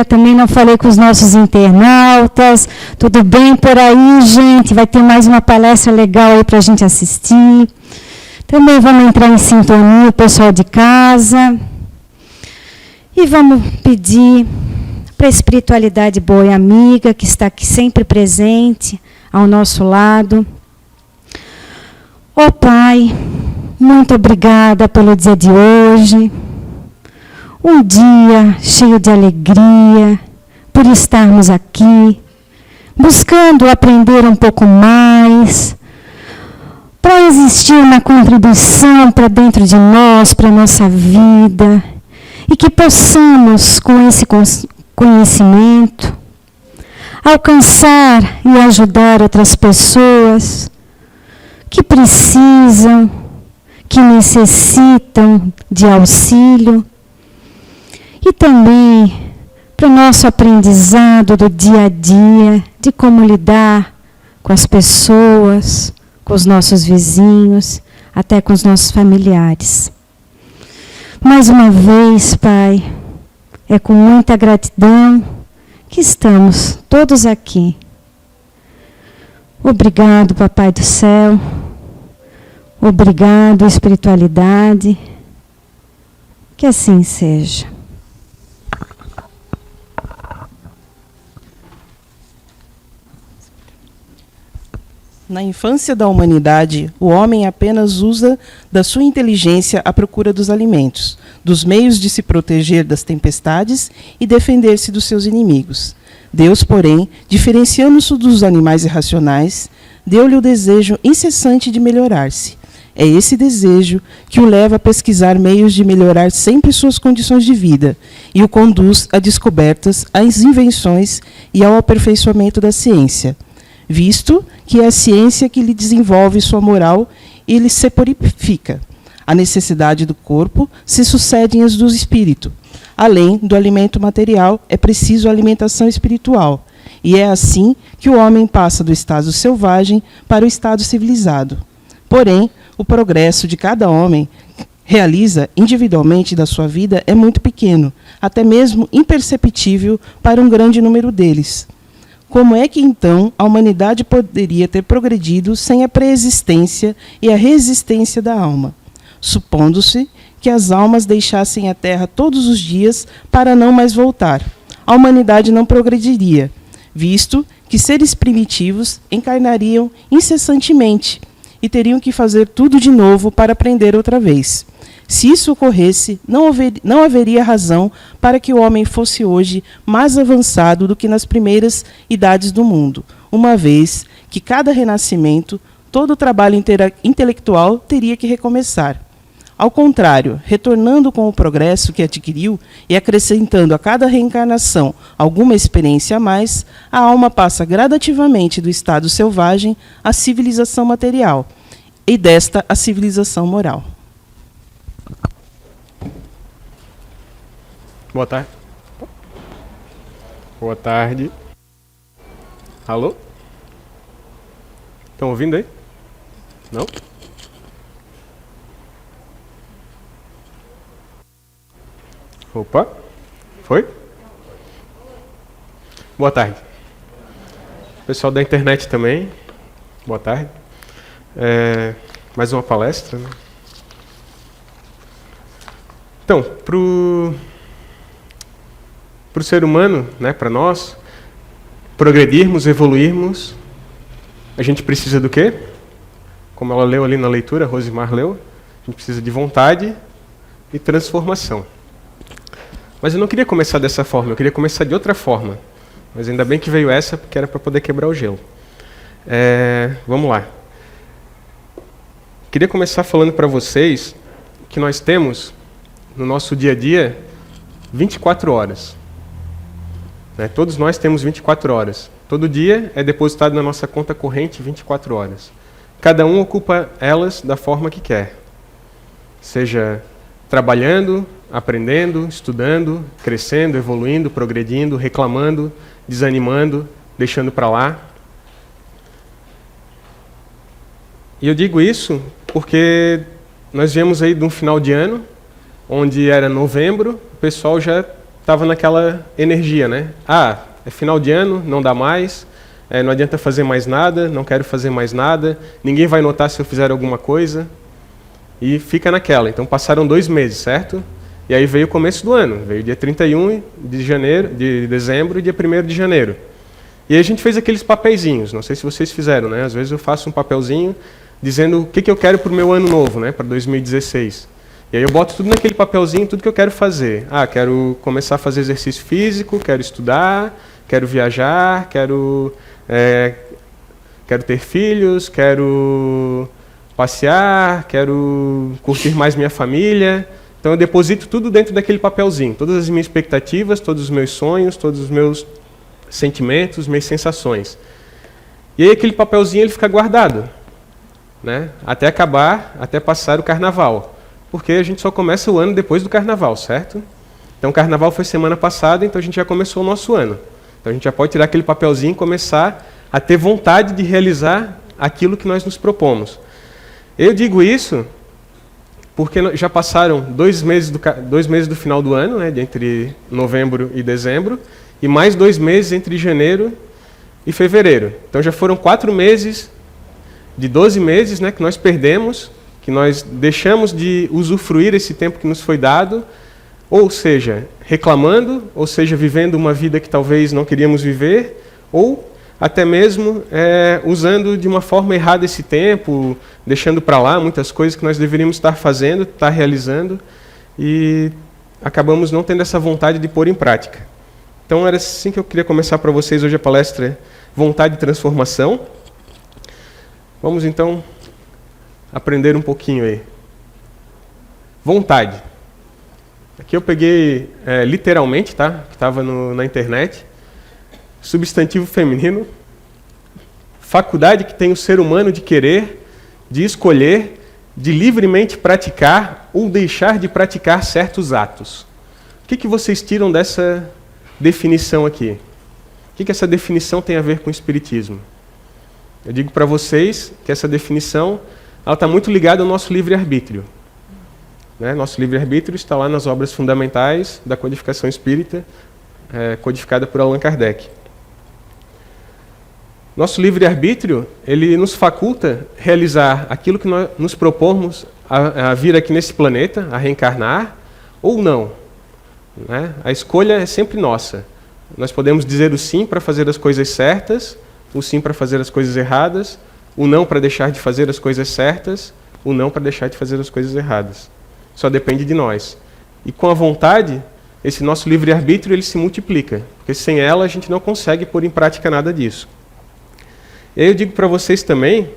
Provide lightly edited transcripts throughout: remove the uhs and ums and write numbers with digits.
dia. Também não falei com os nossos internautas. Tudo bem por aí, gente? Vai ter mais uma palestra legal aí para a gente assistir. Também vamos entrar em sintonia, o pessoal de casa. E vamos pedir para a espiritualidade boa e amiga, que está aqui sempre presente, ao nosso lado. Ó Pai, muito obrigada pelo dia de hoje. Um dia cheio de alegria, por estarmos aqui, buscando aprender um pouco mais, para existir uma contribuição para dentro de nós, para a nossa vida, e que possamos, com esse conhecimento, alcançar e ajudar outras pessoas que precisam, que necessitam de auxílio, e também para o nosso aprendizado do dia a dia, de como lidar com as pessoas, com os nossos vizinhos, até com os nossos familiares. Mais uma vez, Pai, é com muita gratidão que estamos todos aqui. Obrigado, Papai do Céu. Obrigado, espiritualidade. Que assim seja. Na infância da humanidade, o homem apenas usa da sua inteligência à procura dos alimentos, dos meios de se proteger das tempestades e defender-se dos seus inimigos. Deus, porém, diferenciando-se dos animais irracionais, deu-lhe o desejo incessante de melhorar-se. É esse desejo que o leva a pesquisar meios de melhorar sempre suas condições de vida e o conduz a descobertas, às invenções e ao aperfeiçoamento da ciência, visto que é a ciência que lhe desenvolve sua moral e lhe se purifica. A necessidade do corpo se sucedem as do espírito. Além do alimento material, é preciso alimentação espiritual. E é assim que o homem passa do estado selvagem para o estado civilizado. Porém, o progresso de cada homem realiza individualmente da sua vida é muito pequeno, até mesmo imperceptível para um grande número deles. Como é que, então, a humanidade poderia ter progredido sem a preexistência e a resistência da alma? Supondo-se que as almas deixassem a Terra todos os dias para não mais voltar. A humanidade não progrediria, visto que seres primitivos encarnariam incessantemente e teriam que fazer tudo de novo para aprender outra vez. Se isso ocorresse, não haveria razão para que o homem fosse hoje mais avançado do que nas primeiras idades do mundo, uma vez que cada renascimento, todo o trabalho intelectual teria que recomeçar. Ao contrário, retornando com o progresso que adquiriu e acrescentando a cada reencarnação alguma experiência a mais, a alma passa gradativamente do estado selvagem à civilização material, e desta à civilização moral. Boa tarde. Boa tarde. Alô? Estão ouvindo aí? Não? Opa. Foi? Boa tarde. Pessoal da internet também. Boa tarde. Mais uma palestra, né? Então, para o ser humano, né, para nós, progredirmos, evoluirmos, a gente precisa do quê? Como ela leu ali na leitura, a Rosimar leu, a gente precisa de vontade e transformação. Mas eu não queria começar dessa forma, eu queria começar de outra forma. Mas ainda bem que veio essa, porque era para poder quebrar o gelo. Vamos lá. Queria começar falando para vocês que nós temos, no nosso dia a dia, 24 horas. Todos nós temos 24 horas. Todo dia é depositado na nossa conta corrente 24 horas. Cada um ocupa elas da forma que quer. Seja trabalhando, aprendendo, estudando, crescendo, evoluindo, progredindo, reclamando, desanimando, deixando para lá. E eu digo isso porque nós viemos aí de um final de ano, onde era novembro, o pessoal já estava naquela energia, né? Ah, é final de ano, não dá mais, não adianta fazer mais nada, não quero fazer mais nada, ninguém vai notar se eu fizer alguma coisa, e fica naquela. Então passaram 2 meses, certo? E aí veio o começo do ano, veio dia 31 de dezembro e dia 1º de janeiro. E aí a gente fez aqueles papeizinhos, não sei se vocês fizeram, né? Às vezes eu faço um papelzinho dizendo o que eu quero para o meu ano novo, né? Para 2016. E aí eu boto tudo naquele papelzinho, tudo que eu quero fazer. Ah, quero começar a fazer exercício físico, quero estudar, quero viajar, quero ter filhos, quero passear, quero curtir mais minha família. Então eu deposito tudo dentro daquele papelzinho, todas as minhas expectativas, todos os meus sonhos, todos os meus sentimentos, minhas sensações. E aí aquele papelzinho ele fica guardado, né? Até acabar, até passar o carnaval. Porque a gente só começa o ano depois do carnaval, certo? Então o carnaval foi semana passada, então a gente já começou o nosso ano. Então a gente já pode tirar aquele papelzinho e começar a ter vontade de realizar aquilo que nós nos propomos. Eu digo isso porque já passaram 2 meses do final do ano, né, entre novembro e dezembro, e mais 2 meses entre janeiro e fevereiro. Então já foram 4 meses de 12 meses, né, que nós perdemos, que nós deixamos de usufruir esse tempo que nos foi dado, ou seja, reclamando, ou seja, vivendo uma vida que talvez não queríamos viver, ou até mesmo usando de uma forma errada esse tempo, deixando para lá muitas coisas que nós deveríamos estar fazendo, estar realizando, e acabamos não tendo essa vontade de pôr em prática. Então era assim que eu queria começar para vocês hoje a palestra Vontade de Transformação. Vamos então aprender um pouquinho aí. Vontade. Aqui eu peguei literalmente, tá? Que estava na internet. Substantivo feminino. Faculdade que tem o ser humano de querer, de escolher, de livremente praticar ou deixar de praticar certos atos. O que vocês tiram dessa definição aqui? O que essa definição tem a ver com o Espiritismo? Eu digo para vocês que essa definição ela está muito ligada ao nosso livre-arbítrio. Né? Nosso livre-arbítrio está lá nas obras fundamentais da codificação espírita, codificada por Allan Kardec. Nosso livre-arbítrio, ele nos faculta realizar aquilo que nós nos propomos a vir aqui nesse planeta, a reencarnar, ou não. Né? A escolha é sempre nossa. Nós podemos dizer o sim para fazer as coisas certas, o sim para fazer as coisas erradas, o não para deixar de fazer as coisas certas, o não para deixar de fazer as coisas erradas. Só depende de nós. E com a vontade, esse nosso livre-arbítrio ele se multiplica, porque sem ela a gente não consegue pôr em prática nada disso. E aí eu digo para vocês também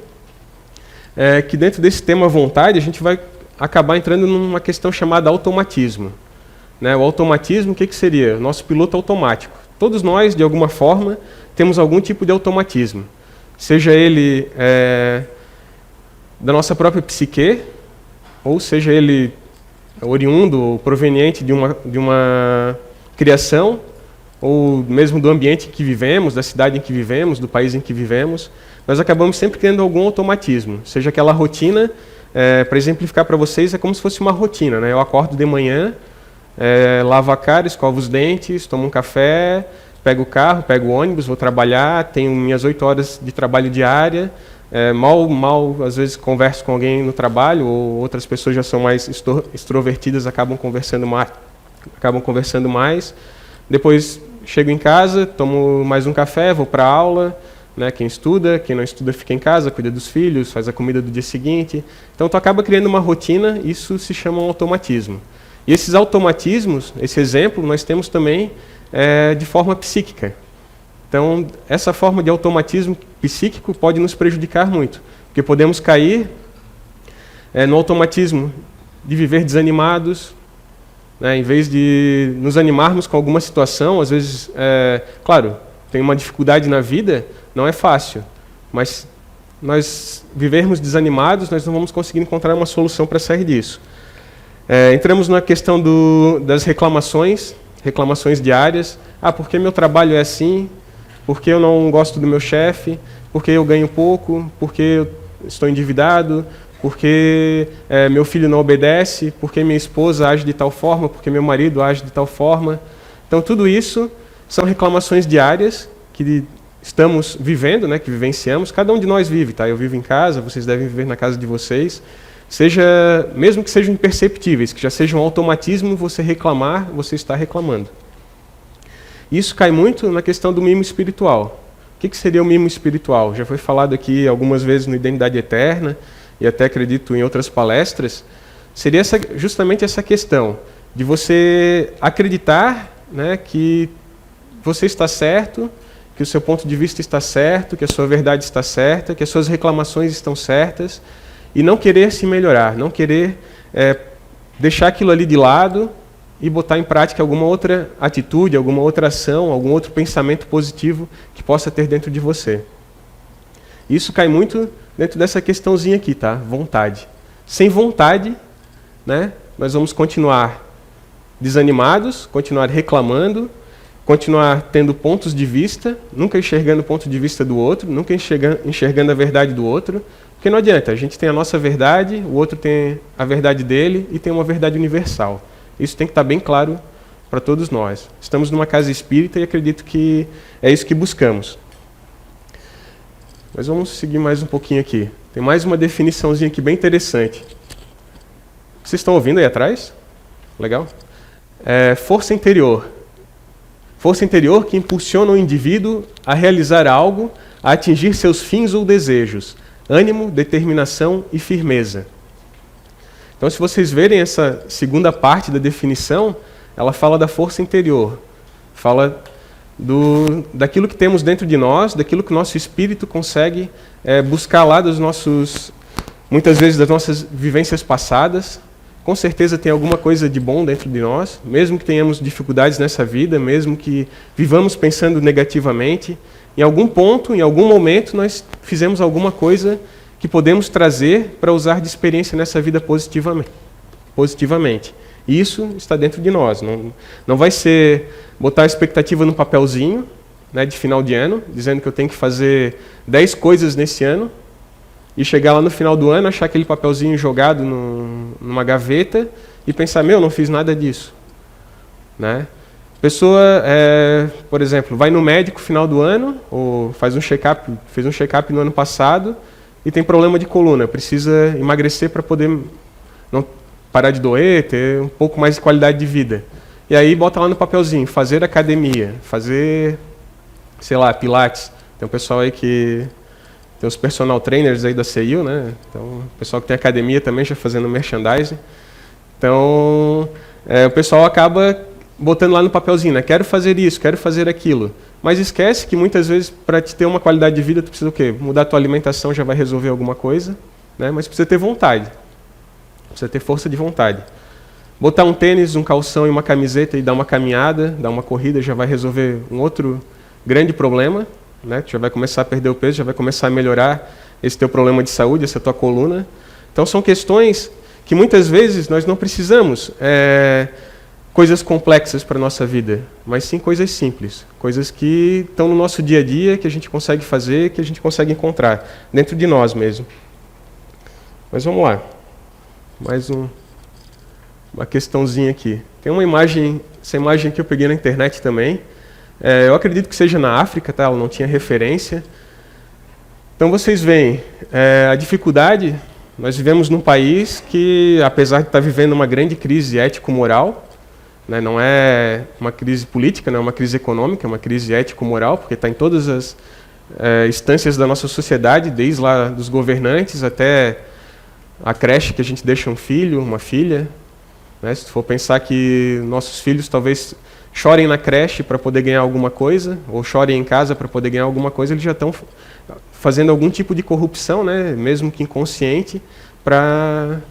que dentro desse tema vontade a gente vai acabar entrando numa questão chamada automatismo. Né? O automatismo, o que seria? Nosso piloto automático. Todos nós, de alguma forma, temos algum tipo de automatismo. Seja ele da nossa própria psique, ou seja ele oriundo ou proveniente de uma criação, ou mesmo do ambiente em que vivemos, da cidade em que vivemos, do país em que vivemos, nós acabamos sempre tendo algum automatismo. Seja aquela rotina, para exemplificar para vocês, é como se fosse uma rotina. Né? Eu acordo de manhã, lavo a cara, escovo os dentes, tomo um café, pego o carro, pego o ônibus, vou trabalhar, tenho minhas 8 horas de trabalho diária, mal às vezes converso com alguém no trabalho, ou outras pessoas já são mais extrovertidas, acabam conversando mais. Depois chego em casa, tomo mais um café, vou para a aula, né? Quem não estuda fica em casa, cuida dos filhos, faz a comida do dia seguinte. Então tu acaba criando uma rotina, isso se chama um automatismo. E esses automatismos, esse exemplo, nós temos também de forma psíquica. Então, essa forma de automatismo psíquico pode nos prejudicar muito, porque podemos cair no automatismo de viver desanimados, né, em vez de nos animarmos com alguma situação. Às vezes, claro, tem uma dificuldade na vida, não é fácil, mas nós vivermos desanimados, nós não vamos conseguir encontrar uma solução para sair disso. Entramos na questão das reclamações diárias. Por que meu trabalho é assim? Por que eu não gosto do meu chefe? Por que eu ganho pouco? Por que eu estou endividado? Por que meu filho não obedece? Por que minha esposa age de tal forma? Por que meu marido age de tal forma? Então, tudo isso são reclamações diárias que estamos vivendo, né, que vivenciamos. Cada um de nós vive, tá? Eu vivo em casa, vocês devem viver na casa de vocês. Mesmo que sejam imperceptíveis, que já seja um automatismo você reclamar, você está reclamando. Isso cai muito na questão do mimo espiritual. O que seria o mimo espiritual? Já foi falado aqui algumas vezes no Identidade Eterna, e até acredito em outras palestras. Seria justamente essa questão de você acreditar, né, que você está certo, que o seu ponto de vista está certo, que a sua verdade está certa, que as suas reclamações estão certas, e não querer se melhorar, não querer deixar aquilo ali de lado e botar em prática alguma outra atitude, alguma outra ação, algum outro pensamento positivo que possa ter dentro de você. Isso cai muito dentro dessa questãozinha aqui, tá? Vontade. Sem vontade, né, nós vamos continuar desanimados, continuar reclamando, continuar tendo pontos de vista, nunca enxergando o ponto de vista do outro, nunca enxergando a verdade do outro, porque não adianta, a gente tem a nossa verdade, o outro tem a verdade dele e tem uma verdade universal. Isso tem que estar bem claro para todos nós. Estamos numa casa espírita e acredito que é isso que buscamos. Mas vamos seguir mais um pouquinho aqui. Tem mais uma definiçãozinha aqui bem interessante. Vocês estão ouvindo aí atrás? Legal? Força interior. Força interior que impulsiona o indivíduo a realizar algo, a atingir seus fins ou desejos. Ânimo, determinação e firmeza. Então, se vocês verem essa segunda parte da definição, ela fala da força interior. Fala daquilo que temos dentro de nós, daquilo que o nosso espírito consegue buscar lá muitas vezes das nossas vivências passadas. Com certeza tem alguma coisa de bom dentro de nós, mesmo que tenhamos dificuldades nessa vida, mesmo que vivamos pensando negativamente, em algum ponto, em algum momento, nós fizemos alguma coisa que podemos trazer para usar de experiência nessa vida positivamente. E isso está dentro de nós. Não vai ser botar a expectativa no papelzinho, né, de final de ano, dizendo que eu tenho que fazer 10 coisas nesse ano, e chegar lá no final do ano, achar aquele papelzinho jogado numa gaveta e pensar, não fiz nada disso. Né? Pessoa, por exemplo, vai no médico no final do ano, ou fez um check-up no ano passado e tem problema de coluna, precisa emagrecer para poder não parar de doer, ter um pouco mais de qualidade de vida. E aí bota lá no papelzinho, fazer academia, fazer, sei lá, pilates. Tem um pessoal aí que tem os personal trainers aí da CEIU, né? Então, o pessoal que tem academia também já fazendo merchandising. Então, o pessoal acaba botando lá no papelzinho, né? Quero fazer isso, quero fazer aquilo. Mas esquece que muitas vezes, para te ter uma qualidade de vida, tu precisa o quê? Mudar a tua alimentação já vai resolver alguma coisa, né? Mas precisa ter vontade. Precisa ter força de vontade. Botar um tênis, um calção e uma camiseta e dar uma caminhada, dar uma corrida, já vai resolver um outro grande problema. Né? Tu já vai começar a perder o peso, já vai começar a melhorar esse teu problema de saúde, essa tua coluna. Então são questões que muitas vezes nós não precisamos coisas complexas para a nossa vida, mas sim coisas simples, coisas que estão no nosso dia a dia, que a gente consegue fazer, que a gente consegue encontrar dentro de nós mesmo. Mas vamos lá, mais uma questãozinha aqui. Tem uma imagem, essa imagem que eu peguei na internet também. Eu acredito que seja na África, tá? Ela não tinha referência. Então vocês veem, a dificuldade, nós vivemos num país que, apesar de estar vivendo uma grande crise ético-moral, né, não é uma crise política, não é uma crise econômica, é uma crise ético-moral, porque está em todas as instâncias da nossa sociedade, desde lá dos governantes até a creche que a gente deixa um filho, uma filha. Né? Se for pensar que nossos filhos talvez chorem na creche para poder ganhar alguma coisa, ou chorem em casa para poder ganhar alguma coisa, eles já estão fazendo algum tipo de corrupção, né, mesmo que inconsciente, para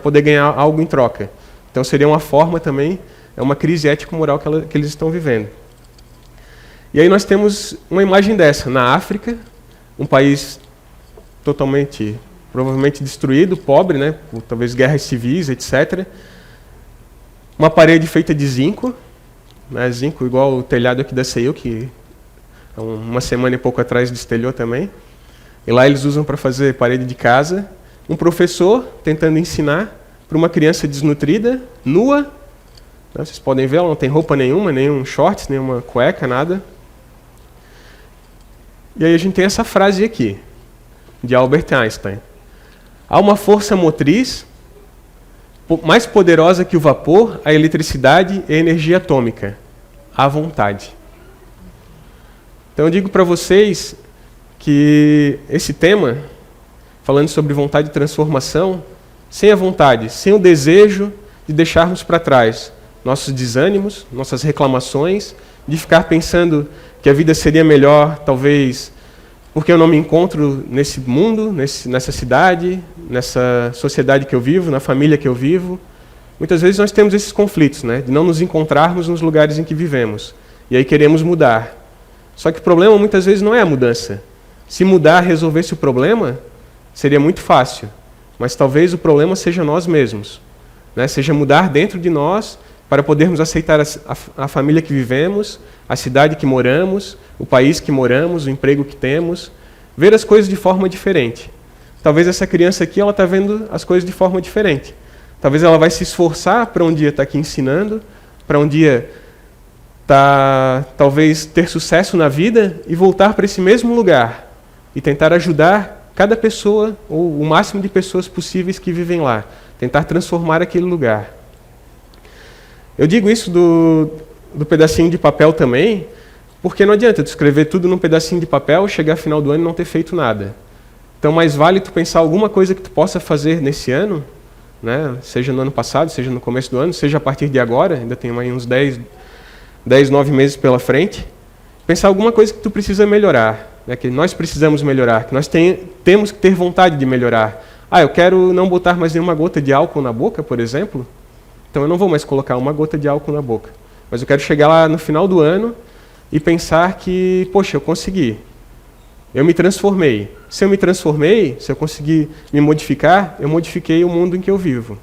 poder ganhar algo em troca. Então seria uma forma também, uma crise ético-moral que eles estão vivendo. E aí nós temos uma imagem dessa, na África, um país totalmente, provavelmente destruído, pobre, né, por talvez guerras civis, etc. Uma parede feita de zinco, né, zinco igual o telhado aqui da CEIU, que uma semana e pouco atrás destelhou também. E lá eles usam para fazer parede de casa. Um professor tentando ensinar para uma criança desnutrida, nua, Vocês podem ver, ela não tem roupa nenhuma, nenhum shorts, nenhuma cueca, nada. E aí a gente tem essa frase aqui, de Albert Einstein. Há uma força motriz mais poderosa que o vapor, a eletricidade e a energia atômica. A vontade. Então eu digo para vocês que esse tema, falando sobre vontade de transformação, sem a vontade, sem o desejo de deixarmos para trás nossos desânimos, nossas reclamações, de ficar pensando que a vida seria melhor, talvez, porque eu não me encontro nesse mundo, nessa cidade, nessa sociedade que eu vivo, na família que eu vivo. Muitas vezes nós temos esses conflitos, né, de não nos encontrarmos nos lugares em que vivemos. E aí queremos mudar. Só que o problema muitas vezes não é a mudança. Se mudar resolvesse o problema, seria muito fácil. Mas talvez o problema seja nós mesmos. Né? Seja mudar dentro de nós para podermos aceitar a família que vivemos, a cidade que moramos, o país que moramos, o emprego que temos, ver as coisas de forma diferente. Talvez essa criança aqui ela está vendo as coisas de forma diferente. Talvez ela vai se esforçar para um dia estar aqui ensinando, para um dia talvez ter sucesso na vida e voltar para esse mesmo lugar e tentar ajudar cada pessoa, ou o máximo de pessoas possíveis que vivem lá, tentar transformar aquele lugar. Eu digo isso do pedacinho de papel também, porque não adianta tu escrever tudo num pedacinho de papel, chegar ao final do ano e não ter feito nada. Então, mais vale tu pensar alguma coisa que tu possa fazer nesse ano, né? Seja no ano passado, seja no começo do ano, seja a partir de agora, ainda tem aí uns 10, 9 meses pela frente. Pensar alguma coisa que tu precisa melhorar, né? Que nós precisamos melhorar, que nós temos que ter vontade de melhorar. Eu quero não botar mais nenhuma gota de álcool na boca, por exemplo. Então eu não vou mais colocar uma gota de álcool na boca. Mas eu quero chegar lá no final do ano e pensar que, poxa, eu consegui. Eu me transformei. Se eu me transformei, se eu conseguir me modificar, eu modifiquei o mundo em que eu vivo.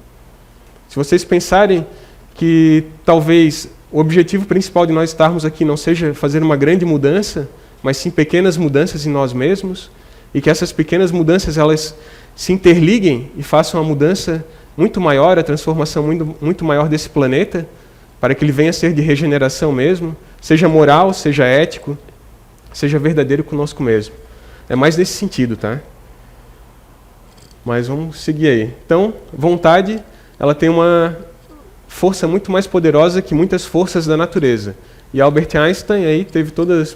Se vocês pensarem que talvez o objetivo principal de nós estarmos aqui não seja fazer uma grande mudança, mas sim pequenas mudanças em nós mesmos, e que essas pequenas mudanças elas se interliguem e façam uma mudança muito maior, a transformação muito maior desse planeta, para que ele venha a ser de regeneração mesmo, seja moral, seja ético, seja verdadeiro conosco mesmo. É mais nesse sentido, tá? Mas vamos seguir aí. Então, vontade, ela tem uma força muito mais poderosa que muitas forças da natureza. E Albert Einstein aí teve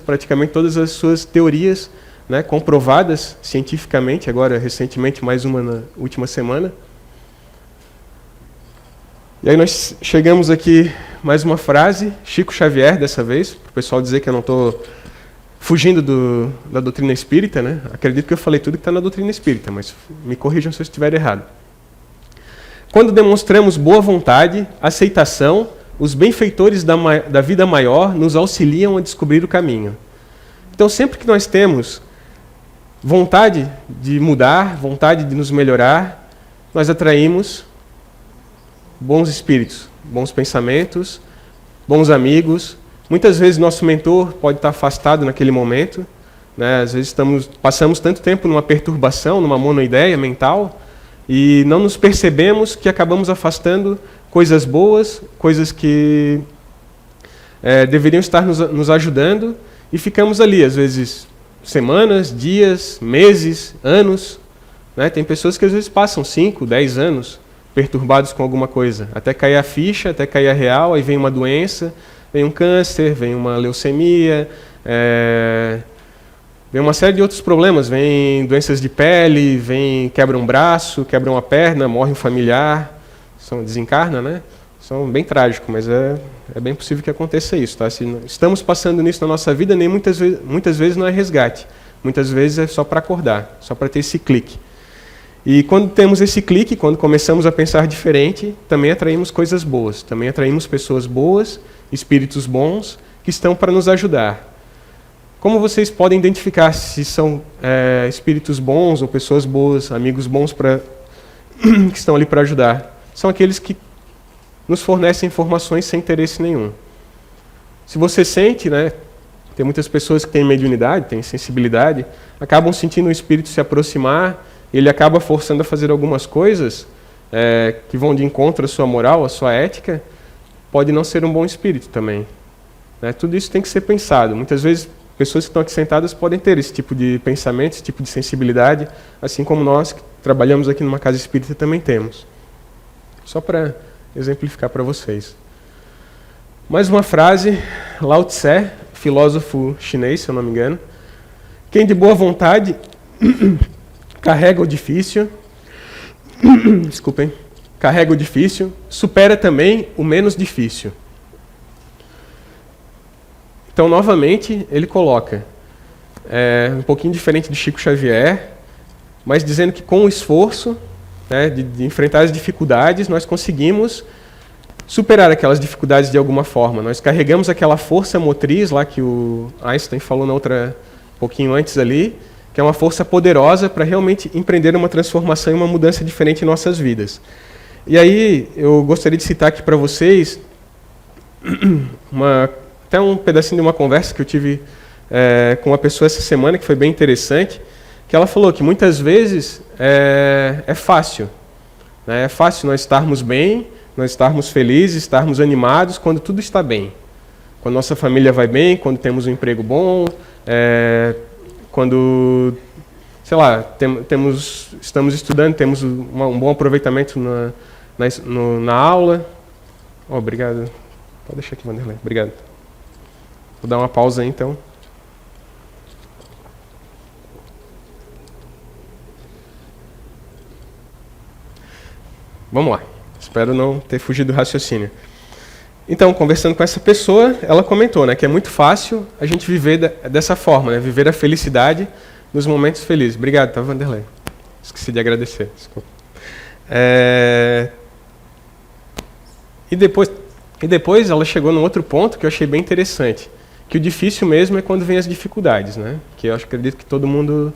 praticamente todas as suas teorias, né, comprovadas cientificamente, agora recentemente mais uma na última semana. E aí nós chegamos aqui, mais uma frase, Chico Xavier dessa vez, para o pessoal dizer que eu não estou fugindo da doutrina espírita, né? Acredito que eu falei tudo que está na doutrina espírita, mas me corrijam se eu estiver errado. Quando demonstramos boa vontade, aceitação, os benfeitores da vida maior nos auxiliam a descobrir o caminho. Então sempre que nós temos vontade de mudar, vontade de nos melhorar, nós atraímos bons espíritos, bons pensamentos, bons amigos. Muitas vezes nosso mentor pode estar afastado naquele momento, né? Às vezes passamos tanto tempo numa perturbação, numa monoideia mental, e não nos percebemos que acabamos afastando coisas boas, coisas que deveriam estar nos ajudando, e ficamos ali, às vezes, semanas, dias, meses, anos. Né? Tem pessoas que às vezes passam 5, 10 anos perturbados com alguma coisa, até cair a ficha, até cair a real, aí vem uma doença, vem um câncer, vem uma leucemia, vem uma série de outros problemas, vem doenças de pele, quebra um braço, quebra uma perna, morre um familiar, desencarna, né? São bem trágicos, mas é bem possível que aconteça isso. Tá? Se estamos passando nisso na nossa vida, nem muitas vezes não é resgate, muitas vezes é só para acordar, só para ter esse clique. E quando temos esse clique, quando começamos a pensar diferente, também atraímos coisas boas, também atraímos pessoas boas, espíritos bons, que estão para nos ajudar. Como vocês podem identificar se são espíritos bons ou pessoas boas, amigos bons que estão ali para ajudar? São aqueles que nos fornecem informações sem interesse nenhum. Se você sente, né, tem muitas pessoas que têm mediunidade, têm sensibilidade, acabam sentindo o espírito se aproximar, ele acaba forçando a fazer algumas coisas que vão de encontro à sua moral, à sua ética. pode não ser um bom espírito também. Né? Tudo isso tem que ser pensado. Muitas vezes, pessoas que estão aqui sentadas podem ter esse tipo de pensamento, esse tipo de sensibilidade, assim como nós que trabalhamos aqui numa casa espírita também temos. Só para exemplificar para vocês. Mais uma frase, Lao Tse, filósofo chinês, se eu não me engano. Quem de boa vontade carrega o difícil, desculpem, carrega o difícil, supera também o menos difícil. Então, novamente, ele coloca, um pouquinho diferente de Chico Xavier, mas dizendo que com o esforço, né, de enfrentar as dificuldades, nós conseguimos superar aquelas dificuldades de alguma forma. Nós carregamos aquela força motriz lá que o Einstein falou um pouquinho antes ali, que é uma força poderosa para realmente empreender uma transformação e uma mudança diferente em nossas vidas. E aí, eu gostaria de citar aqui para vocês até um pedacinho de uma conversa que eu tive com uma pessoa essa semana, que foi bem interessante, que ela falou que muitas vezes é fácil. Né? É fácil nós estarmos bem, nós estarmos felizes, estarmos animados quando tudo está bem. Quando nossa família vai bem, quando temos um emprego bom, quando, sei lá, estamos estudando, temos um bom aproveitamento na aula. Oh, obrigado. Pode deixar aqui, Vanderlei. Obrigado. Vou dar uma pausa aí, então. Vamos lá. Espero não ter fugido do raciocínio. Então, conversando com essa pessoa, ela comentou, né, que é muito fácil a gente viver dessa forma, né, viver a felicidade nos momentos felizes. Obrigado, tá, Vanderlei? Esqueci de agradecer. Desculpa. E depois ela chegou num outro ponto que eu achei bem interessante, que o difícil mesmo é quando vem as dificuldades, né? Que eu acredito que todo mundo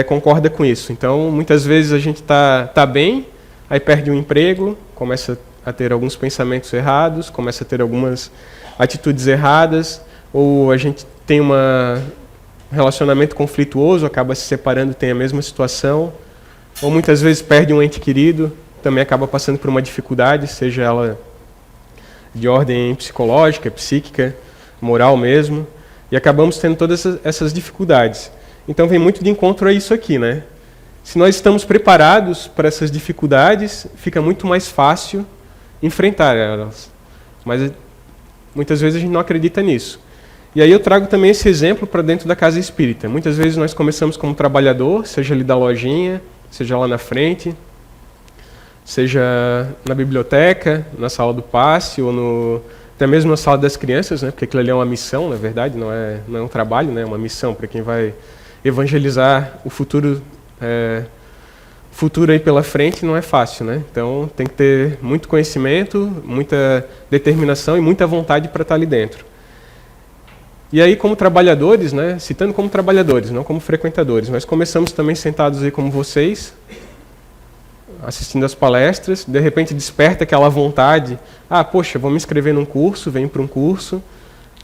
concorda com isso. Então, muitas vezes a gente tá bem, aí perde um emprego, começa a ter alguns pensamentos errados, começa a ter algumas atitudes erradas, ou a gente tem um relacionamento conflituoso, acaba se separando, tem a mesma situação, ou muitas vezes perde um ente querido, também acaba passando por uma dificuldade, seja ela de ordem psicológica, psíquica, moral mesmo, e acabamos tendo todas essas dificuldades. Então vem muito de encontro a isso aqui, né? Se nós estamos preparados para essas dificuldades, fica muito mais fácil enfrentar elas. Mas muitas vezes a gente não acredita nisso. E aí eu trago também esse exemplo para dentro da casa espírita. Muitas vezes nós começamos como trabalhador, seja ali da lojinha, seja lá na frente, seja na biblioteca, na sala do passe, ou até mesmo na sala das crianças, né? Porque aquilo ali é uma missão, na verdade, não é um trabalho, né? É uma missão para quem vai evangelizar o futuro aí pela frente. Não é fácil, né? Então tem que ter muito conhecimento, muita determinação e muita vontade para estar ali dentro. E aí, como trabalhadores, né? Citando como trabalhadores, não como frequentadores, nós começamos também sentados aí como vocês, assistindo as palestras, de repente desperta aquela vontade, poxa, vou me inscrever num curso, venho para um curso,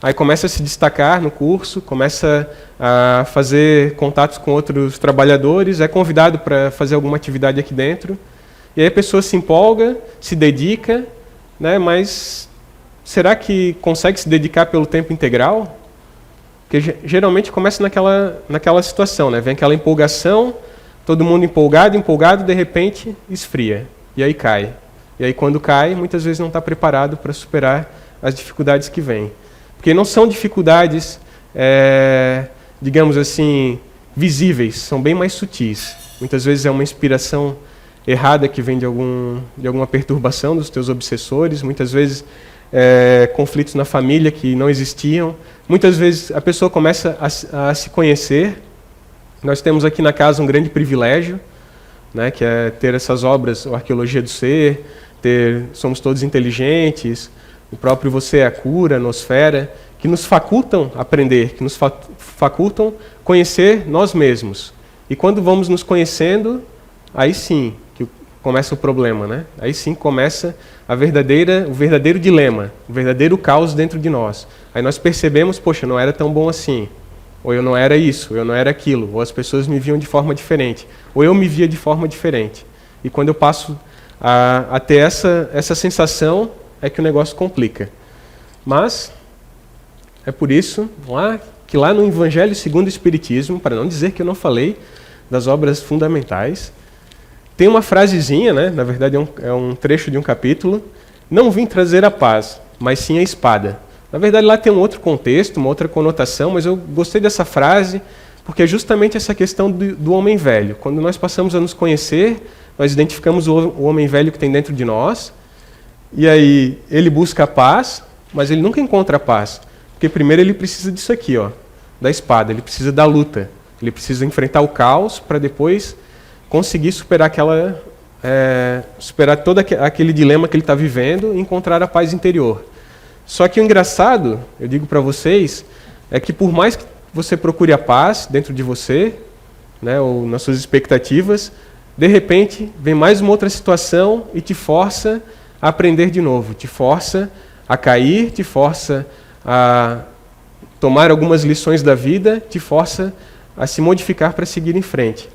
aí começa a se destacar no curso, começa a fazer contatos com outros trabalhadores, é convidado para fazer alguma atividade aqui dentro, e aí a pessoa se empolga, se dedica, né, mas será que consegue se dedicar pelo tempo integral? Porque geralmente começa naquela situação, né, vem aquela empolgação, todo mundo empolgado, de repente esfria, e aí cai. E aí quando cai, muitas vezes não está preparado para superar as dificuldades que vêm. Porque não são dificuldades, digamos assim, visíveis, são bem mais sutis. Muitas vezes é uma inspiração errada que vem de alguma perturbação dos teus obsessores, muitas vezes conflitos na família que não existiam. Muitas vezes a pessoa começa a se conhecer. Nós temos aqui na casa um grande privilégio, né, que é ter essas obras, a Arqueologia do Ser, somos todos inteligentes, o próprio Você é a Cura, a Nosfera, que nos facultam aprender, que nos facultam conhecer nós mesmos. E quando vamos nos conhecendo, aí sim que começa o problema, né? Aí sim começa o verdadeiro dilema, o verdadeiro caos dentro de nós. Aí nós percebemos, poxa, não era tão bom assim. Ou eu não era isso, ou eu não era aquilo, ou as pessoas me viam de forma diferente, ou eu me via de forma diferente. E quando eu passo a ter essa sensação, é que o negócio complica. Mas é por isso que lá no Evangelho segundo o Espiritismo, para não dizer que eu não falei das obras fundamentais, tem uma frasezinha, né? Na verdade é um trecho de um capítulo: não vim trazer a paz, mas sim a espada. Na verdade lá tem um outro contexto, uma outra conotação, mas eu gostei dessa frase porque é justamente essa questão do homem velho. Quando nós passamos a nos conhecer, nós identificamos o homem velho que tem dentro de nós, e aí ele busca a paz, mas ele nunca encontra a paz, porque primeiro ele precisa disso aqui, da espada, ele precisa da luta, ele precisa enfrentar o caos para depois conseguir superar superar todo aquele dilema que ele está vivendo e encontrar a paz interior. Só que o engraçado, eu digo para vocês, é que por mais que você procure a paz dentro de você, né, ou nas suas expectativas, de repente vem mais uma outra situação e te força a aprender de novo, te força a cair, te força a tomar algumas lições da vida, te força a se modificar para seguir em frente.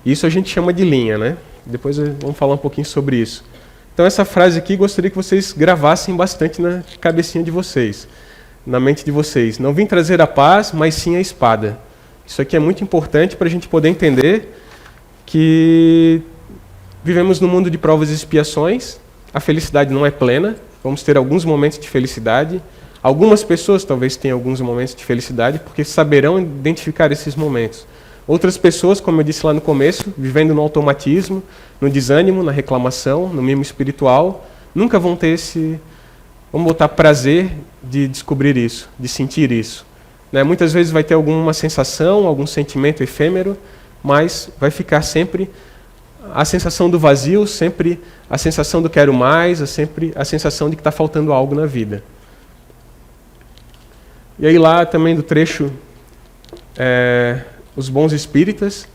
Isso a gente chama de linha, né? Depois vamos falar um pouquinho sobre isso. Então essa frase aqui gostaria que vocês gravassem bastante na cabecinha de vocês, na mente de vocês. Não vim trazer a paz, mas sim a espada. Isso aqui é muito importante para a gente poder entender que vivemos num mundo de provas e expiações, a felicidade não é plena, vamos ter alguns momentos de felicidade. Algumas pessoas talvez tenham alguns momentos de felicidade porque saberão identificar esses momentos. Outras pessoas, como eu disse lá no começo, vivendo no automatismo, no desânimo, na reclamação, no mimo espiritual, nunca vão ter vamos botar, prazer de descobrir isso, de sentir isso. Né? Muitas vezes vai ter alguma sensação, algum sentimento efêmero, mas vai ficar sempre a sensação do vazio, sempre a sensação do quero mais, sempre a sensação de que está faltando algo na vida. E aí lá também do trecho Os Bons Espíritas,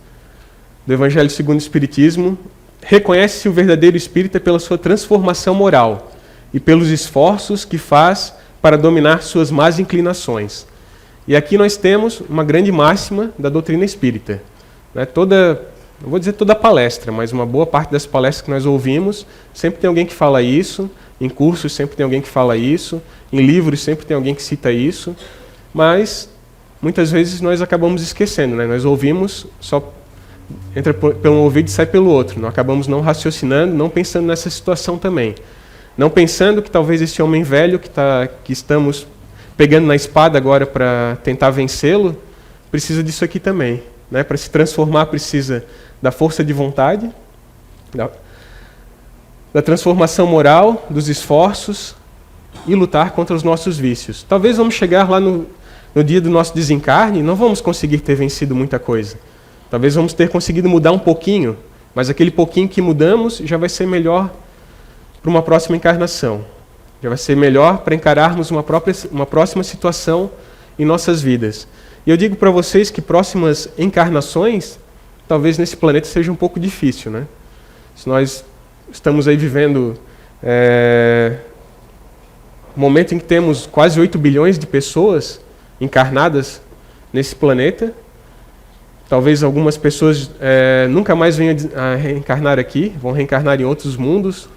do Evangelho segundo o Espiritismo, reconhece-se o verdadeiro espírita pela sua transformação moral e pelos esforços que faz para dominar suas más inclinações. E aqui nós temos uma grande máxima da doutrina espírita. Né? Não vou dizer toda a palestra, mas uma boa parte das palestras que nós ouvimos, sempre tem alguém que fala isso, em cursos sempre tem alguém que fala isso, em livros sempre tem alguém que cita isso, mas muitas vezes nós acabamos esquecendo, né? Nós ouvimos, só entra pelo ouvido e sai pelo outro, nós acabamos não raciocinando, não pensando nessa situação também. Não pensando que talvez esse homem velho que estamos pegando na espada agora para tentar vencê-lo, precisa disso aqui também. Né? Para se transformar precisa da força de vontade, da transformação moral, dos esforços e lutar contra os nossos vícios. Talvez vamos chegar lá no dia do nosso desencarne e não vamos conseguir ter vencido muita coisa. Talvez vamos ter conseguido mudar um pouquinho, mas aquele pouquinho que mudamos já vai ser melhor para uma próxima encarnação. Já vai ser melhor para encararmos uma próxima situação em nossas vidas. E eu digo para vocês que próximas encarnações, talvez nesse planeta seja um pouco difícil, né? Se nós estamos aí vivendo um momento em que temos quase 8 bilhões de pessoas encarnadas nesse planeta, talvez algumas pessoas nunca mais venham a reencarnar aqui, vão reencarnar em outros mundos,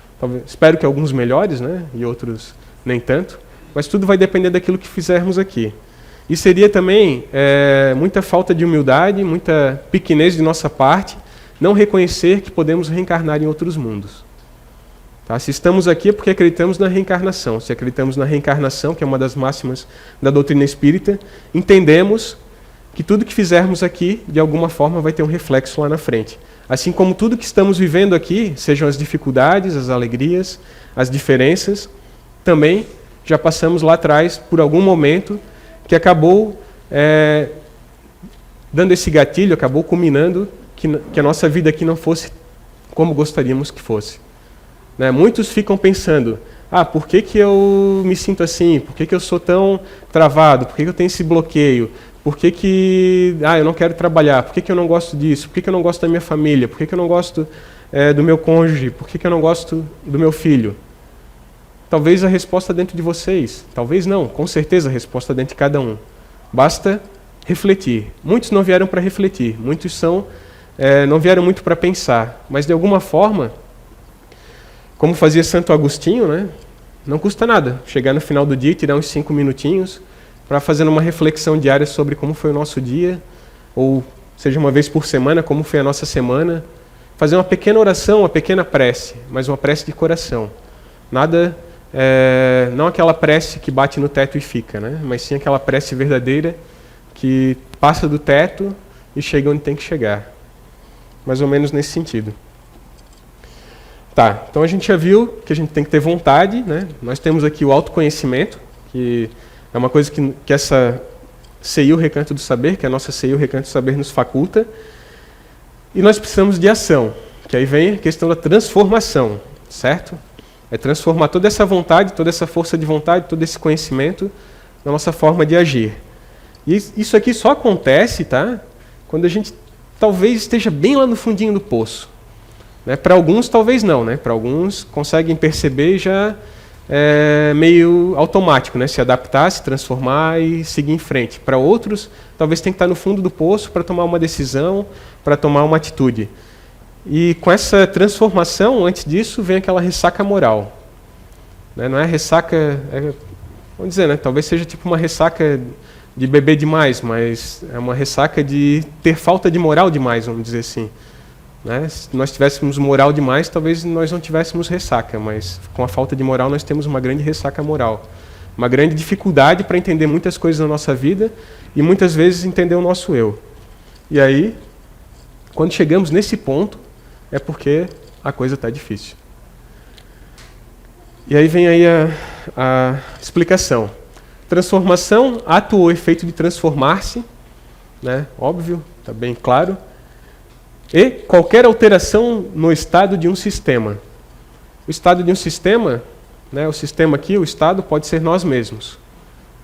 espero que alguns melhores, né? E outros nem tanto, mas tudo vai depender daquilo que fizermos aqui. E seria também muita falta de humildade, muita pequenez de nossa parte, não reconhecer que podemos reencarnar em outros mundos. Tá? Se estamos aqui é porque acreditamos na reencarnação. Se acreditamos na reencarnação, que é uma das máximas da doutrina espírita, entendemos que tudo que fizermos aqui, de alguma forma, vai ter um reflexo lá na frente. Assim como tudo que estamos vivendo aqui, sejam as dificuldades, as alegrias, as diferenças, também já passamos lá atrás por algum momento que acabou dando esse gatilho, acabou culminando que a nossa vida aqui não fosse como gostaríamos que fosse. Né? Muitos ficam pensando, por que eu me sinto assim? Por que eu sou tão travado? Por que eu tenho esse bloqueio? Por que eu não quero trabalhar? Por que eu não gosto disso? Por que eu não gosto da minha família? Por que eu não gosto do meu cônjuge? Por que eu não gosto do meu filho? Talvez a resposta dentro de vocês. Talvez não. Com certeza a resposta dentro de cada um. Basta refletir. Muitos não vieram para refletir. Muitos não vieram muito para pensar. Mas de alguma forma, como fazia Santo Agostinho, né? não custa nada chegar no final do dia e tirar uns 5 minutinhos para fazer uma reflexão diária sobre como foi o nosso dia, ou seja, uma vez por semana, como foi a nossa semana. Fazer uma pequena oração, uma pequena prece, mas uma prece de coração. Nada, não aquela prece que bate no teto e fica, né? Mas sim aquela prece verdadeira que passa do teto e chega onde tem que chegar. Mais ou menos nesse sentido. Tá, então a gente já viu que a gente tem que ter vontade, né? Nós temos aqui o autoconhecimento, que é uma coisa que essa CI, o Recanto do Saber, que a nossa CI, o Recanto do Saber, nos faculta. E nós precisamos de ação, que aí vem a questão da transformação, certo? É transformar toda essa vontade, toda essa força de vontade, todo esse conhecimento na nossa forma de agir. E isso aqui só acontece, tá? Quando a gente talvez esteja bem lá no fundinho do poço. Né? Para alguns, talvez não, né? Para alguns, conseguem perceber já meio automático, né? Se adaptar, se transformar e seguir em frente. Para outros, talvez tenha que estar no fundo do poço para tomar uma decisão, para tomar uma atitude. E com essa transformação, antes disso, vem aquela ressaca moral. Né? Não é ressaca, vamos dizer, né? Talvez seja tipo uma ressaca de beber demais, mas é uma ressaca de ter falta de moral demais, vamos dizer assim. Né? Se nós tivéssemos moral demais, talvez nós não tivéssemos ressaca, mas com a falta de moral nós temos uma grande ressaca moral. Uma grande dificuldade para entender muitas coisas na nossa vida e muitas vezes entender o nosso eu. E aí, quando chegamos nesse ponto, é porque a coisa está difícil. E aí vem aí a explicação. Transformação, ato ou efeito de transformar-se, né? Óbvio, está bem claro. E qualquer alteração no estado de um sistema. O estado de um sistema, né, o sistema aqui, o estado, pode ser nós mesmos.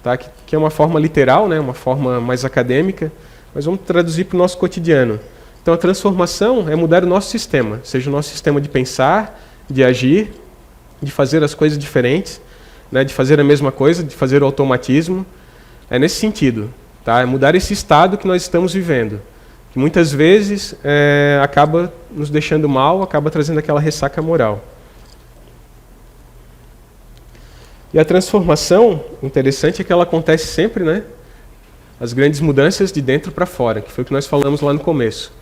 Tá? Que é uma forma literal, né, uma forma mais acadêmica, mas vamos traduzir para o nosso cotidiano. Então a transformação é mudar o nosso sistema, seja o nosso sistema de pensar, de agir, de fazer as coisas diferentes, né, de fazer a mesma coisa, de fazer o automatismo. É nesse sentido. Tá? É mudar esse estado que nós estamos vivendo. Que muitas vezes acaba nos deixando mal, acaba trazendo aquela ressaca moral. E a transformação, interessante, é que ela acontece sempre, né? As grandes mudanças de dentro para fora, que foi o que nós falamos lá no começo.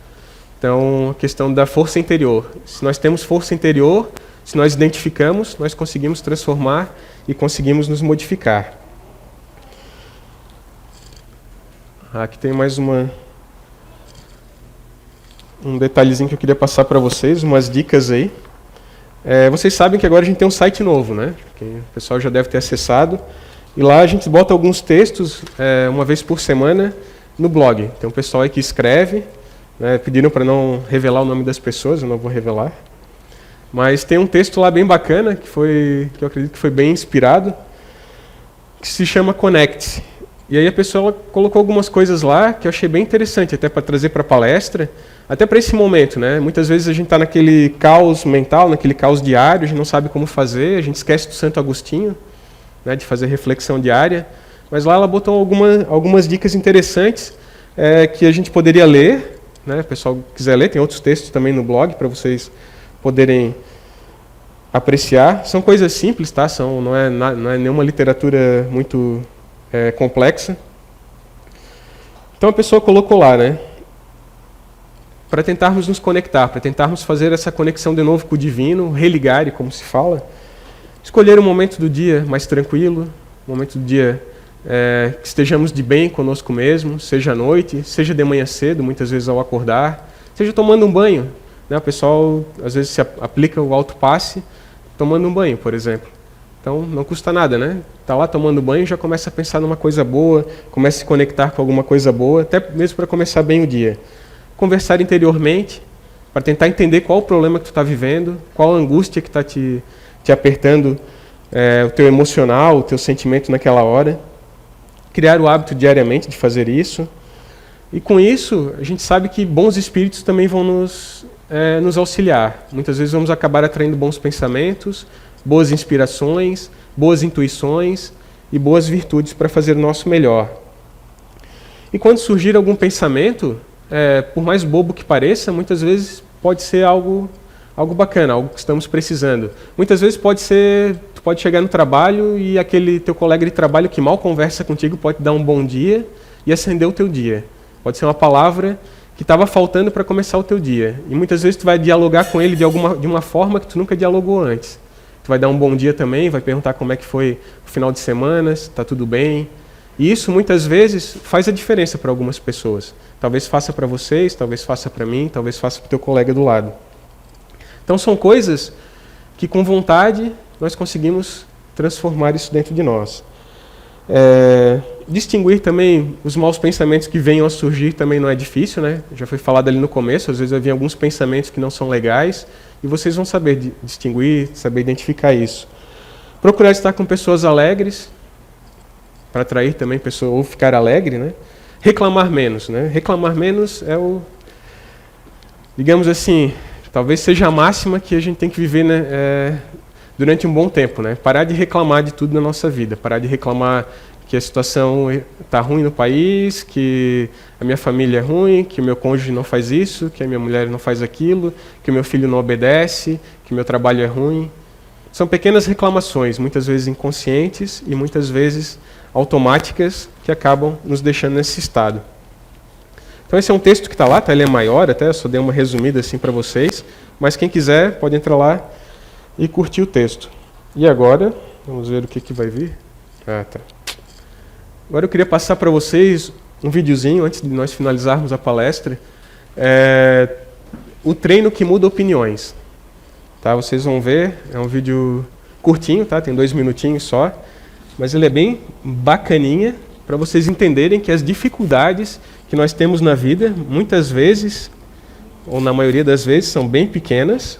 Então, a questão da força interior. Se nós temos força interior, se nós identificamos, nós conseguimos transformar e conseguimos nos modificar. Aqui tem mais um detalhezinho que eu queria passar para vocês, umas dicas aí. Vocês sabem que agora a gente tem um site novo, né? Que o pessoal já deve ter acessado. E lá a gente bota alguns textos, uma vez por semana, no blog. Tem um pessoal aí que escreve, né? Pediram para não revelar o nome das pessoas, eu não vou revelar. Mas tem um texto lá bem bacana, que eu acredito que foi bem inspirado, que se chama Connect. E aí a pessoa colocou algumas coisas lá que eu achei bem interessante, até para trazer para a palestra, até para esse momento, né? Muitas vezes a gente está naquele caos mental, naquele caos diário, a gente não sabe como fazer, a gente esquece do Santo Agostinho, né, de fazer reflexão diária, mas lá ela botou algumas dicas interessantes que a gente poderia ler, né? O pessoal quiser ler, tem outros textos também no blog para vocês poderem apreciar. São coisas simples, tá? Não é nenhuma literatura muito complexa. Então a pessoa colocou lá, né? Para tentarmos nos conectar, para tentarmos fazer essa conexão de novo com o divino, religar, como se fala, escolher um momento do dia mais tranquilo, um momento do dia que estejamos de bem conosco mesmo, seja à noite, seja de manhã cedo, muitas vezes ao acordar, seja tomando um banho. Né? O pessoal às vezes se aplica o autopasse tomando um banho, por exemplo. Então não custa nada, né? Está lá tomando banho e já começa a pensar numa coisa boa, começa a se conectar com alguma coisa boa, até mesmo para começar bem o dia. Conversar interiormente, para tentar entender qual o problema que tu está vivendo, qual a angústia que está te apertando, o teu emocional, o teu sentimento naquela hora. Criar o hábito diariamente de fazer isso. E com isso, a gente sabe que bons espíritos também vão nos auxiliar. Muitas vezes vamos acabar atraindo bons pensamentos, boas inspirações, boas intuições e boas virtudes para fazer o nosso melhor. E quando surgir algum pensamento, por mais bobo que pareça, muitas vezes pode ser algo bacana, algo que estamos precisando. Muitas vezes pode ser, tu pode chegar no trabalho e aquele teu colega de trabalho que mal conversa contigo pode te dar um bom dia e acender o teu dia. Pode ser uma palavra que estava faltando para começar o teu dia. E muitas vezes tu vai dialogar com ele de uma forma que tu nunca dialogou antes. Tu vai dar um bom dia também, vai perguntar como é que foi o final de semana, se está tudo bem. E isso muitas vezes faz a diferença para algumas pessoas. Talvez faça para vocês, talvez faça para mim, talvez faça para o teu colega do lado. Então são coisas que com vontade nós conseguimos transformar isso dentro de nós. Distinguir também os maus pensamentos que venham a surgir também não é difícil, né? Já foi falado ali no começo, às vezes vai vir alguns pensamentos que não são legais e vocês vão saber distinguir, saber identificar isso. Procurar estar com pessoas alegres, para atrair também pessoas, ou ficar alegre, né? Reclamar menos, né? Reclamar menos é digamos assim, talvez seja a máxima que a gente tem que viver, né, durante um bom tempo, né? Parar de reclamar de tudo na nossa vida, parar de reclamar que a situação está ruim no país, que a minha família é ruim, que o meu cônjuge não faz isso, que a minha mulher não faz aquilo, que o meu filho não obedece, que o meu trabalho é ruim. São pequenas reclamações, muitas vezes inconscientes e muitas vezes automáticas, que acabam nos deixando nesse estado. Então esse é um texto que está lá, tá? Ele é maior até, eu só dei uma resumida assim para vocês, mas quem quiser pode entrar lá e curtir o texto. E agora, vamos ver o que vai vir. Tá. Agora eu queria passar para vocês um videozinho, antes de nós finalizarmos a palestra, o treino que muda opiniões. Tá? Vocês vão ver, é um vídeo curtinho, tá? Tem 2 minutinhos só, mas ele é bem bacaninha para vocês entenderem que as dificuldades que nós temos na vida, muitas vezes, ou na maioria das vezes, são bem pequenas,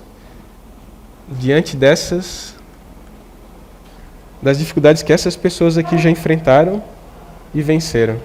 diante das dificuldades que essas pessoas aqui já enfrentaram e venceram.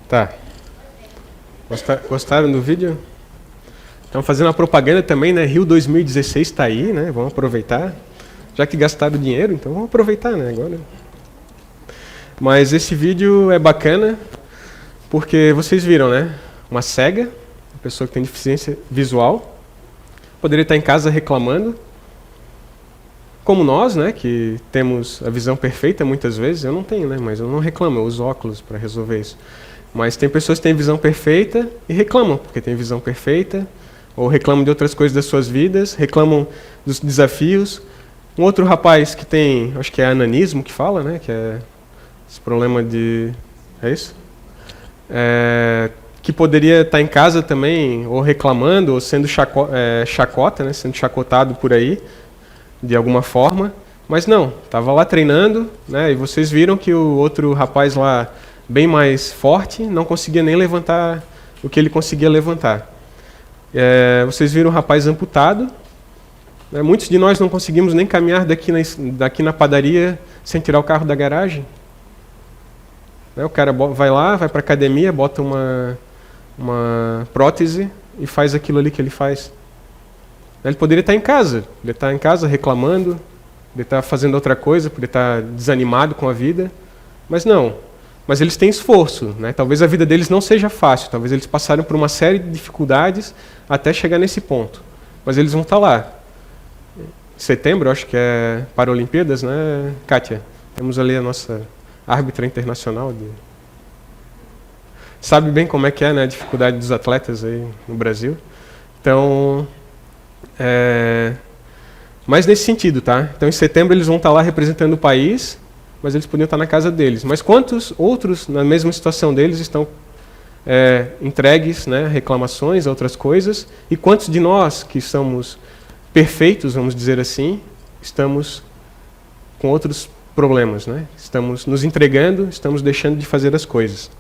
Tá. Gostaram do vídeo? Estamos fazendo uma propaganda também, né? Rio 2016 está aí, né? Vamos aproveitar. Já que gastaram dinheiro, então vamos aproveitar, né? Agora. Mas esse vídeo é bacana porque vocês viram, né? Uma cega, uma pessoa que tem deficiência visual, poderia estar em casa reclamando, como nós, né? Que temos a visão perfeita muitas vezes. Eu não tenho, né? Mas eu não reclamo, eu uso óculos para resolver isso. Mas tem pessoas que têm visão perfeita e reclamam porque tem visão perfeita, ou reclamam de outras coisas das suas vidas, reclamam dos desafios. Um outro rapaz que tem, acho que é ananismo que fala, né? Que é esse problema de... É isso? que poderia estar em casa também, ou reclamando, ou sendo chacota, né, sendo chacotado por aí, de alguma forma. Mas não, estava lá treinando, né, e vocês viram que o outro rapaz lá, bem mais forte, não conseguia nem levantar o que ele conseguia levantar. Vocês viram o rapaz amputado. Né, muitos de nós não conseguimos nem caminhar daqui na padaria sem tirar o carro da garagem. Né, o cara vai lá, vai para a academia, bota uma prótese e faz aquilo ali que ele faz. Ele poderia estar em casa reclamando, poderia estar fazendo outra coisa, poderia estar desanimado com a vida, mas não. Mas eles têm esforço, né? Talvez a vida deles não seja fácil, talvez eles passaram por uma série de dificuldades até chegar nesse ponto. Mas eles vão estar lá. Em setembro, acho que é Paralimpíadas, né, Kátia? Temos ali a nossa árbitra internacional. Sabe bem como é que é, né, a dificuldade dos atletas aí no Brasil. Então, mas nesse sentido, tá? Então, em setembro eles vão estar lá representando o país, mas eles podiam estar na casa deles. Mas quantos outros, na mesma situação deles, estão entregues, né, reclamações, outras coisas? E quantos de nós, que somos perfeitos, vamos dizer assim, estamos com outros problemas, né? Estamos nos entregando, estamos deixando de fazer as coisas.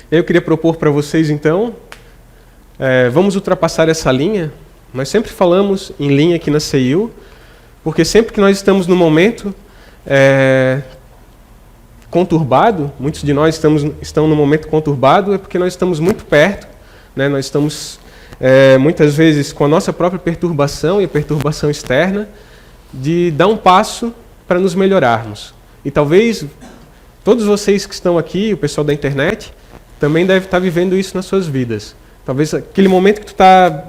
Eu queria propor para vocês, então, vamos ultrapassar essa linha. Nós sempre falamos em linha aqui na CEIU, porque sempre que nós estamos num momento conturbado, muitos de nós estão num momento conturbado, é porque nós estamos muito perto, né? Nós estamos, muitas vezes, com a nossa própria perturbação e a perturbação externa, de dar um passo para nos melhorarmos. E talvez todos vocês que estão aqui, o pessoal da internet, também deve estar vivendo isso nas suas vidas. Talvez aquele momento que tu está,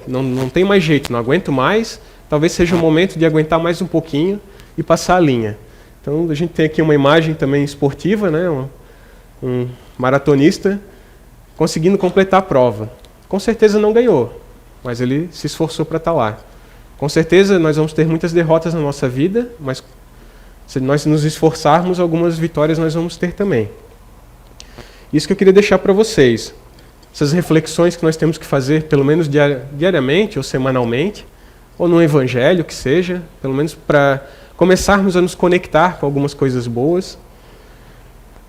não tem mais jeito, não aguento mais, talvez seja o momento de aguentar mais um pouquinho e passar a linha. Então, a gente tem aqui uma imagem também esportiva, né? Um maratonista conseguindo completar a prova. Com certeza não ganhou, mas ele se esforçou para estar lá. Com certeza nós vamos ter muitas derrotas na nossa vida, mas se nós nos esforçarmos, algumas vitórias nós vamos ter também. Isso que eu queria deixar para vocês. Essas reflexões que nós temos que fazer, pelo menos diariamente ou semanalmente, ou no evangelho, que seja, pelo menos para começarmos a nos conectar com algumas coisas boas.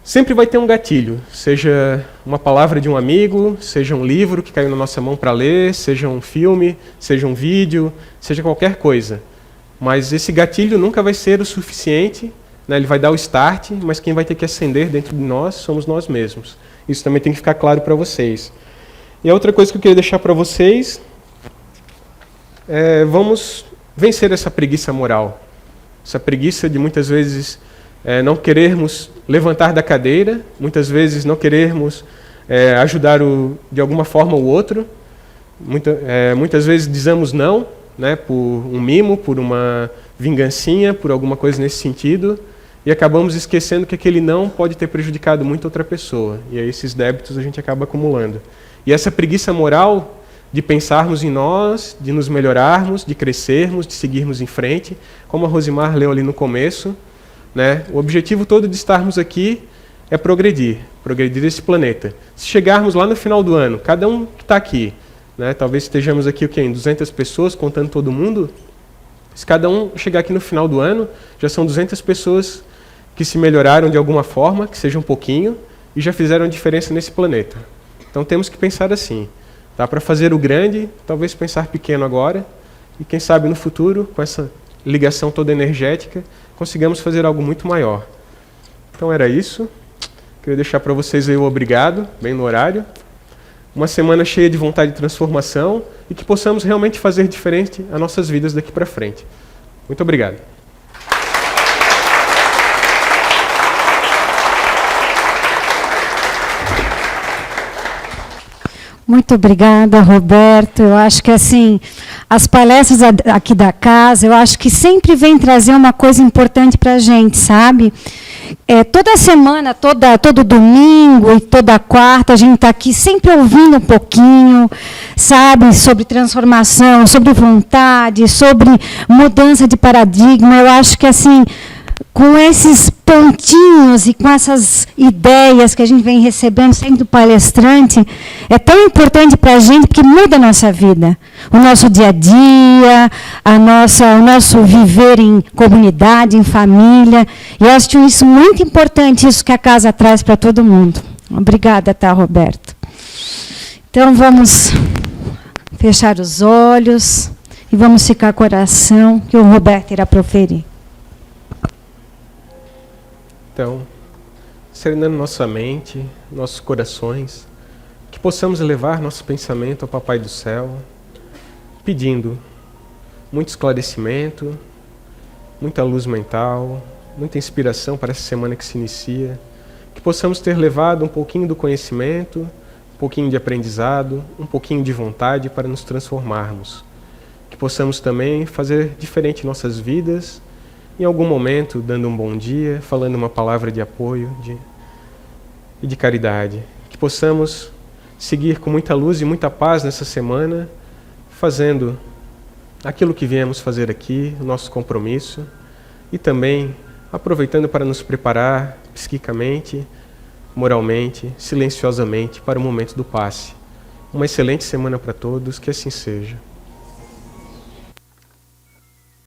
Sempre vai ter um gatilho, seja uma palavra de um amigo, seja um livro que caiu na nossa mão para ler, seja um filme, seja um vídeo, seja qualquer coisa. Mas esse gatilho nunca vai ser o suficiente, né? Ele vai dar o start, mas quem vai ter que acender dentro de nós somos nós mesmos. Isso também tem que ficar claro para vocês. E a outra coisa que eu queria deixar para vocês vamos vencer essa preguiça moral. Essa preguiça de muitas vezes não querermos levantar da cadeira, muitas vezes não querermos ajudar de alguma forma o outro. Muitas vezes dizemos não, né, por um mimo, por uma vingancinha, por alguma coisa nesse sentido, e acabamos esquecendo que aquele não pode ter prejudicado muito outra pessoa. E aí esses débitos a gente acaba acumulando. E essa preguiça moral de pensarmos em nós, de nos melhorarmos, de crescermos, de seguirmos em frente, como a Rosimar leu ali no começo, né? O objetivo todo de estarmos aqui é progredir esse planeta. Se chegarmos lá no final do ano, cada um que está aqui, né? Talvez estejamos aqui em 200 pessoas, contando todo mundo. Se cada um chegar aqui no final do ano, já são 200 pessoas que se melhoraram de alguma forma, que seja um pouquinho, e já fizeram diferença nesse planeta. Então temos que pensar assim. Dá para fazer o grande, talvez pensar pequeno agora, e quem sabe no futuro, com essa ligação toda energética, consigamos fazer algo muito maior. Então era isso. Queria deixar para vocês aí o obrigado, bem no horário. Uma semana cheia de vontade de transformação e que possamos realmente fazer diferente as nossas vidas daqui para frente. Muito obrigado. Muito obrigada, Roberto. Eu acho que assim, as palestras aqui da casa, eu acho que sempre vem trazer uma coisa importante para a gente, sabe? Toda semana, todo domingo e toda quarta, a gente está aqui sempre ouvindo um pouquinho, sabe, sobre transformação, sobre vontade, sobre mudança de paradigma. Eu acho que assim, com esses pontinhos e com essas ideias que a gente vem recebendo sempre do palestrante, é tão importante para a gente porque muda a nossa vida. O nosso dia a dia, o nosso viver em comunidade, em família. E eu acho isso muito importante, isso que a casa traz para todo mundo. Obrigada, tá, Roberto? Então, vamos fechar os olhos e vamos ficar com a oração que o Roberto irá proferir. Então, serenando nossa mente, nossos corações, que possamos levar nosso pensamento ao Papai do Céu, pedindo muito esclarecimento, muita luz mental, muita inspiração para essa semana que se inicia, que possamos ter levado um pouquinho do conhecimento, um pouquinho de aprendizado, um pouquinho de vontade para nos transformarmos. Que possamos também fazer diferente nossas vidas, em algum momento dando um bom dia, falando uma palavra de apoio e de caridade. Que possamos seguir com muita luz e muita paz nessa semana, fazendo aquilo que viemos fazer aqui, o nosso compromisso, e também aproveitando para nos preparar psiquicamente, moralmente, silenciosamente para o momento do passe. Uma excelente semana para todos, que assim seja.